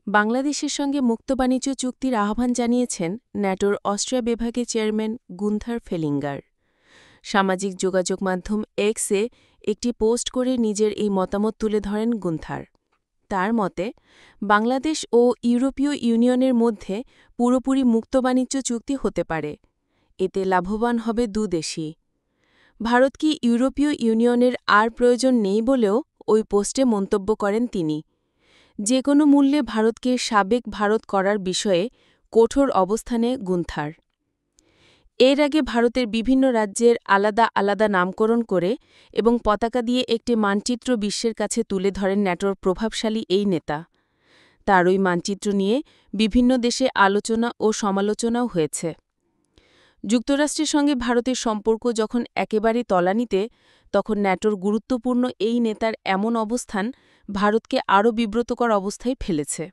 বাংলাদেশের সঙ্গে মুক্ত বাণিজ্য চুক্তির আহ্বান জানিয়েছেন ন্যাটোর অস্ট্রিয়া বিভাগের চেয়ারম্যান গুন্থার ফেলিঙ্গার। সামাজিক যোগাযোগ মাধ্যম এক্সে একটি পোস্ট করে নিজের এই মতামত তুলে ধরেন গুন্থার। তার মতে, বাংলাদেশ ও ইউরোপীয় ইউনিয়নের মধ্যে পুরোপুরি মুক্ত বাণিজ্য চুক্তি হতে পারে। এতে লাভবান হবে দুদেশই। ভারত কি ইউরোপীয় ইউনিয়নের আর প্রয়োজন নেই বলেও ওই পোস্টে মন্তব্য করেন তিনি। যে কোনো মূল্যে ভারতকে সাবেক ভারত করার বিষয়ে কঠোর অবস্থানে গুন্থার। এর আগে ভারতের বিভিন্ন রাজ্যের আলাদা আলাদা নামকরণ করে এবং পতাকা দিয়ে একটি মানচিত্র বিশ্বের কাছে তুলে ধরেন ন্যাটোর প্রভাবশালী এই নেতা। তার ওই মানচিত্র নিয়ে বিভিন্ন দেশে আলোচনা ও সমালোচনাও হয়েছে। যুক্তরাষ্ট্রের সঙ্গে ভারতের সম্পর্ক যখন একেবারে তলানিতে, তখন ন্যাটোর গুরুত্বপূর্ণ এই নেতার এমন অবস্থান ভারতকে আরও বিব্রতকর অবস্থায় ফেলেছে।